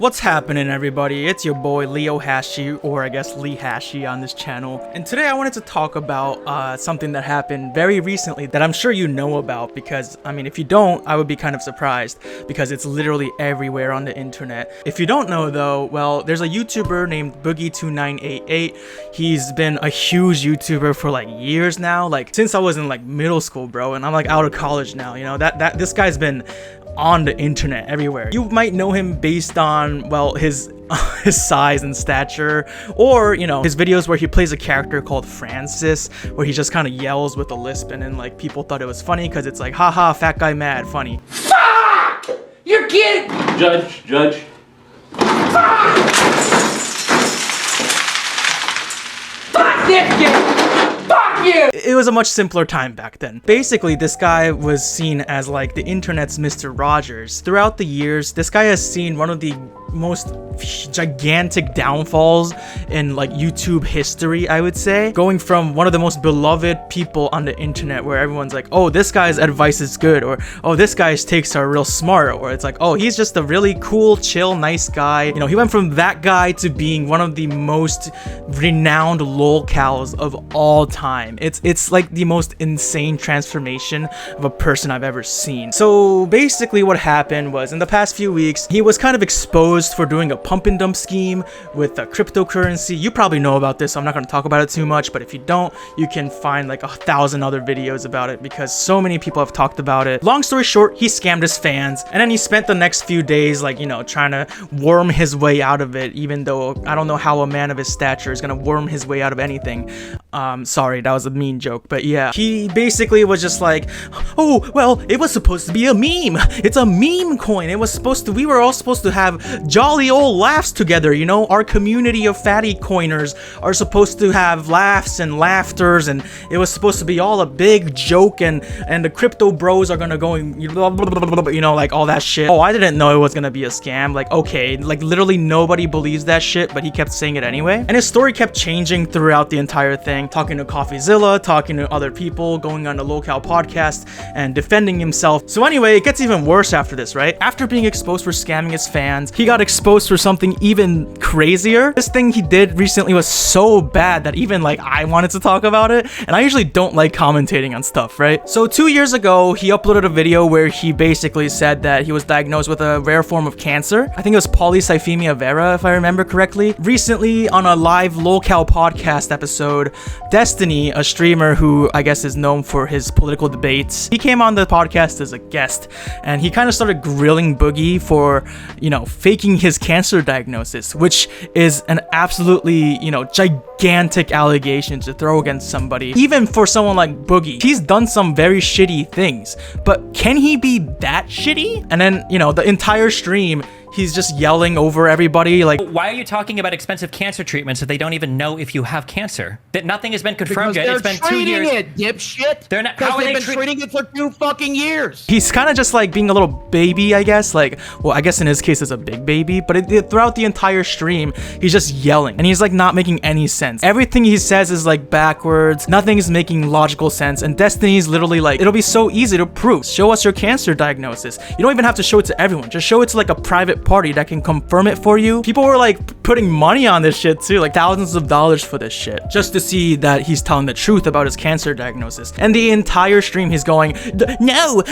What's happening, everybody? It's your boy Leo Hashi, or I guess Lee Hashi on this channel. And today I wanted to talk about something that happened very recently that I'm sure you know about, because I mean, if you don't, I would be kind of surprised because it's literally everywhere on the internet. If you don't know though, well, there's a YouTuber named Boogie 2988. He's been a huge YouTuber for like years now, like since I was in like middle school, bro, and I'm like out of college now, you know, this guy's been on the internet everywhere. You might know him based on, well, his size and stature, or you know, his videos where he plays a character called Francis, where he just kind of yells with a lisp, and then like people thought it was funny because it's like, haha, fat guy mad, funny. Fuck! You're kidding! Judge. Fuck! Fuck this kid! Fuck you! It was a much simpler time back then. Basically, this guy was seen as like the internet's Mr. Rogers. Throughout the years, this guy has seen one of the most gigantic downfalls in like YouTube history, I would say. Going from one of the most beloved people on the internet, where everyone's like, oh, this guy's advice is good, or oh, this guy's takes are real smart, or it's like, oh, he's just a really cool, chill, nice guy. You know, he went from that guy to being one of the most renowned lolcows of all time. It's like the most insane transformation of a person I've ever seen. So basically what happened was, in the past few weeks, he was kind of exposed for doing a pump and dump scheme with cryptocurrency. You probably know about this, so I'm not going to talk about it too much, but if you don't, you can find like 1,000 other videos about it because so many people have talked about it. Long story short, he scammed his fans, and then he spent the next few days like, you know, trying to worm his way out of it, even though I don't know how a man of his stature is going to worm his way out of anything. Sorry, that was a mean joke, but yeah, he basically was just like, oh, well, it was supposed to be a meme. It's a meme coin. We were all supposed to have jolly old laughs together, you know. Our community of fatty coiners are supposed to have laughs and laughters, and it was supposed to be all a big joke, and the crypto bros are gonna go and, you know, like all that shit. Oh, I didn't know it was gonna be a scam. Like, okay, like literally nobody believes that shit, but he kept saying it anyway. And his story kept changing throughout the entire thing, talking to CoffeeZilla, talking to other people, going on the Local podcast and defending himself. So anyway, it gets even worse after this, right? After being exposed for scamming his fans, he got exposed for something even crazier. This thing he did recently was so bad that even like I wanted to talk about it, and I usually don't like commentating on stuff, right? So 2 years ago, he uploaded a video where he basically said that he was diagnosed with a rare form of cancer. I think it was polycythemia vera, if I remember correctly. Recently, on a live Local podcast episode, Destiny, a streamer who I guess is known for his political debates, he came on the podcast as a guest, and he kind of started grilling Boogie for, you know, faking his cancer diagnosis, which is an absolutely, you know, gigantic allegation to throw against somebody. Even for someone like Boogie, he's done some very shitty things, but can he be that shitty? And then, you know, the entire stream, he's just yelling over everybody like, why are you talking about expensive cancer treatments if they don't even know if you have cancer? That nothing has been confirmed yet. It's been 2 years. They're treating it, dipshit. They're not. How are they been treating it for 2 fucking years? He's kind of just like being a little baby, I guess. Like, well, I guess in his case it's a big baby, but throughout the entire stream, he's just yelling, and he's like not making any sense. Everything he says is like backwards. Nothing is making logical sense. And Destiny's literally like, it'll be so easy to prove. Show us your cancer diagnosis. You don't even have to show it to everyone. Just show it to like a private party that can confirm it for you. People were like putting money on this shit too, like thousands of dollars for this shit, just to see that he's telling the truth about his cancer diagnosis. And the entire stream he's going, no,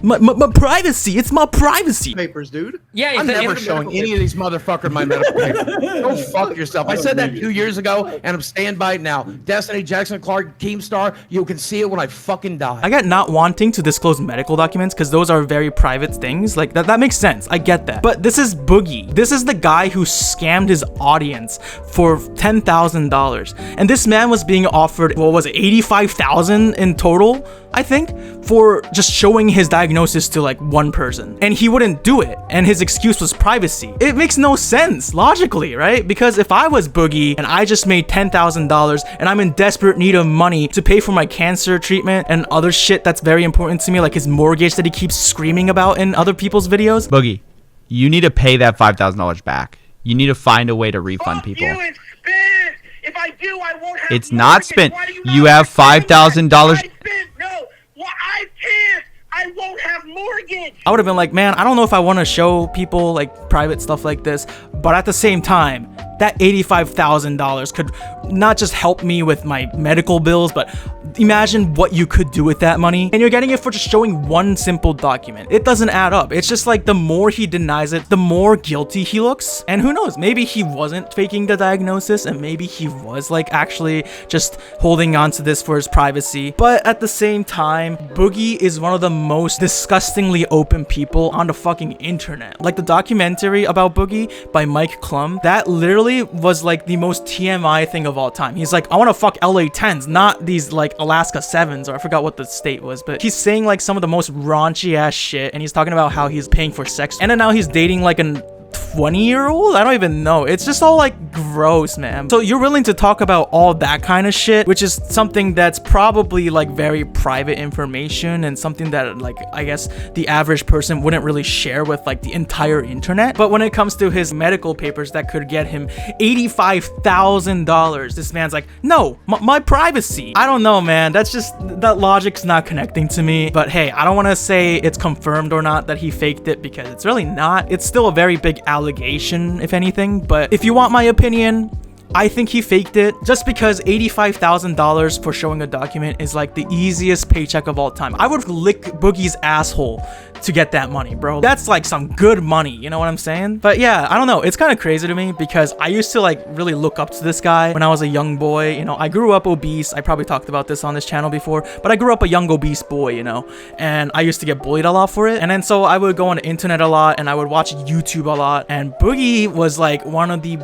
my privacy, it's my privacy. Papers, dude. Yeah, I'm never showing any of these motherfuckers my medical papers. Go fuck yourself. I said that 2 years ago, and I'm staying by it now. Destiny, Jackson Clark, Keemstar, you can see it when I fucking die. I get not wanting to disclose medical documents because those are very private things. Like that makes sense. I get that. But this is Boogie. This is the guy who scammed his audience for $10,000. And this man was being offered, what was it, $85,000 in total, I think, for just showing his diagnosis to like one person. And he wouldn't do it. And his excuse was privacy. It makes no sense logically, right? Because if I was Boogie and I just made $10,000 and I'm in desperate need of money to pay for my cancer treatment and other shit that's very important to me, like his mortgage that he keeps screaming about in other people's videos. Boogie, you need to pay that $5,000 back. You need to find a way to refund people. You and spend. If I do, I won't have. It's not spent. Why do you have $5,000. No, well, I can't. I won't have mortgage. I would have been like, man, I don't know if I want to show people like private stuff like this, but at the same time, that $85,000 could not just help me with my medical bills, but imagine what you could do with that money. And you're getting it for just showing one simple document. It doesn't add up. It's just like the more he denies it, the more guilty he looks. And who knows, maybe he wasn't faking the diagnosis and maybe he was like actually just holding on to this for his privacy. But at the same time, Boogie is one of the most disgustingly open people on the fucking internet. Like the documentary about Boogie by Mike Klum, that literally was like the most TMI thing of all time. He's like, I want to fuck LA 10s, not these like Alaska 7s, or I forgot what the state was, but he's saying like some of the most raunchy ass shit, and he's talking about how he's paying for sex, and then now he's dating like an 20-year-old? I don't even know. It's just all like gross, man. So you're willing to talk about all that kind of shit, which is something that's probably like very private information and something that like I guess the average person wouldn't really share with like the entire internet. But when it comes to his medical papers that could get him $85,000, this man's like, no, my privacy. I don't know, man. That's just, that logic's not connecting to me. But hey, I don't want to say it's confirmed or not that he faked it, because it's really not. It's still a very big allegation, if anything. But if you want my opinion, I think he faked it, just because $85,000 for showing a document is like the easiest paycheck of all time. I would lick Boogie's asshole to get that money, bro. That's like some good money, you know what I'm saying? But yeah, I don't know. It's kind of crazy to me because I used to like really look up to this guy when I was a young boy. You know, I grew up obese. I probably talked about this on this channel before, but I grew up a young obese boy, you know, and I used to get bullied a lot for it. And then so I would go on the internet a lot and I would watch YouTube a lot. And Boogie was like one of the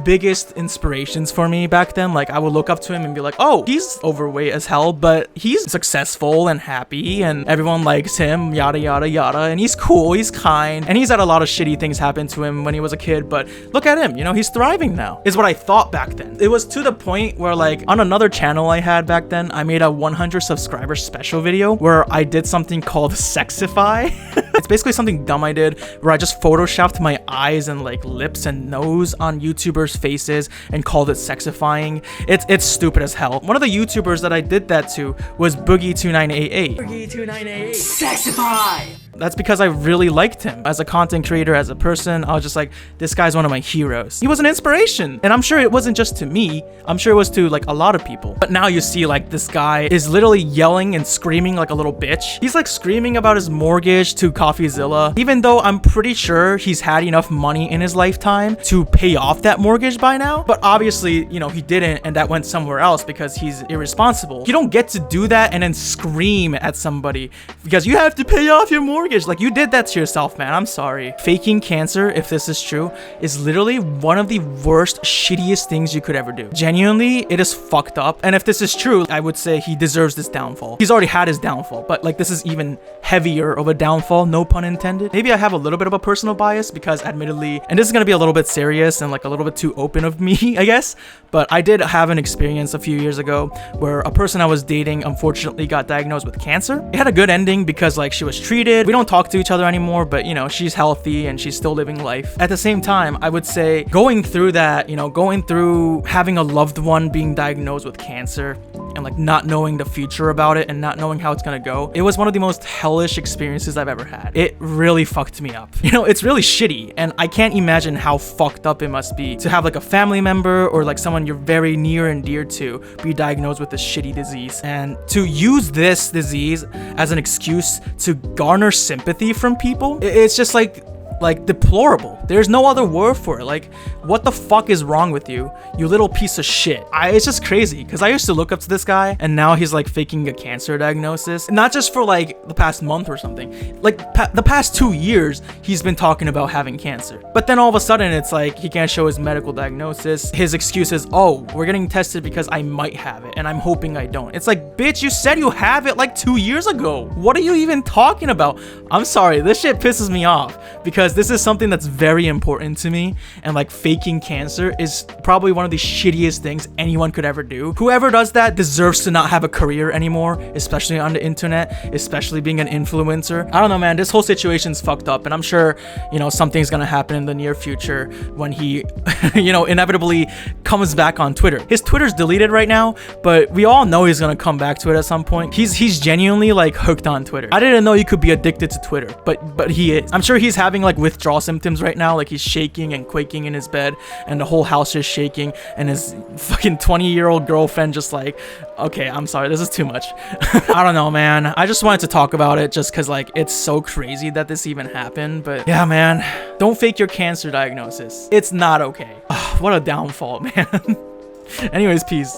biggest inspirations for me back then. Like I would look up to him and be like, oh, he's overweight as hell, but he's successful and happy and everyone likes him, yada yada yada, and he's cool, he's kind, and he's had a lot of shitty things happen to him when he was a kid, but look at him, you know, he's thriving now, is what I thought back then. It was to the point where like on another channel I had back then, I made a 100 subscriber special video where I did something called Sexify. It's basically something dumb I did where I just photoshopped my eyes and like lips and nose on YouTubers' faces and called it sexifying. It's stupid as hell. One of the YouTubers that I did that to was Boogie2988. Boogie2988. Sexify! That's because I really liked him as a content creator, as a person. I was just like, this guy's one of my heroes. He was an inspiration. And I'm sure it wasn't just to me. I'm sure it was to like a lot of people. But now you see like this guy is literally yelling and screaming like a little bitch. He's like screaming about his mortgage to CoffeeZilla, even though I'm pretty sure he's had enough money in his lifetime to pay off that mortgage by now. But obviously, you know, he didn't, and that went somewhere else because he's irresponsible. You don't get to do that and then scream at somebody because you have to pay off your mortgage. Like, you did that to yourself, man. I'm sorry. Faking cancer, if this is true, is literally one of the worst, shittiest things you could ever do. Genuinely, it is fucked up. And if this is true, I would say he deserves this downfall. He's already had his downfall, but like this is even heavier of a downfall, no pun intended. Maybe I have a little bit of a personal bias because admittedly, and this is gonna be a little bit serious and like a little bit too open of me, I guess, but I did have an experience a few years ago where a person I was dating unfortunately got diagnosed with cancer. It had a good ending because like she was treated. We don't talk to each other anymore, but you know, she's healthy and she's still living life. At the same time, I would say going through that, you know, going through having a loved one being diagnosed with cancer and like not knowing the future about it and not knowing how it's gonna go, it was one of the most hellish experiences I've ever had. It really fucked me up. You know, it's really shitty, and I can't imagine how fucked up it must be to have like a family member or like someone you're very near and dear to be diagnosed with this shitty disease, and to use this disease as an excuse to garner sympathy from people. It's just like deplorable. There's no other word for it. Like, what the fuck is wrong with you, you little piece of shit? It's just crazy because I used to look up to this guy and now he's like faking a cancer diagnosis, not just for like the past month or something, like the past 2 years he's been talking about having cancer, but then all of a sudden it's like he can't show his medical diagnosis. His excuse is, oh, we're getting tested because I might have it and I'm hoping I don't. It's like, bitch, you said you have it like 2 years ago. What are you even talking about? I'm sorry, this shit pisses me off because because this is something that's very important to me, and like faking cancer is probably one of the shittiest things anyone could ever do. Whoever does that deserves to not have a career anymore, especially on the internet, especially being an influencer. I don't know, man, this whole situation's fucked up, and I'm sure, you know, something's gonna happen in the near future when he you know, inevitably comes back on Twitter. His Twitter's deleted right now, but we all know he's gonna come back to it at some point. He's genuinely like hooked on Twitter. I didn't know you could be addicted to Twitter, but he is. I'm sure he's having like withdrawal symptoms right now, like he's shaking and quaking in his bed, and the whole house is shaking, and his fucking 20-year-old girlfriend just like, okay, I'm sorry, this is too much. I don't know, man. I just wanted to talk about it just because like it's so crazy that this even happened. But yeah, man, don't fake your cancer diagnosis. It's not okay. What a downfall, man. Anyways, peace.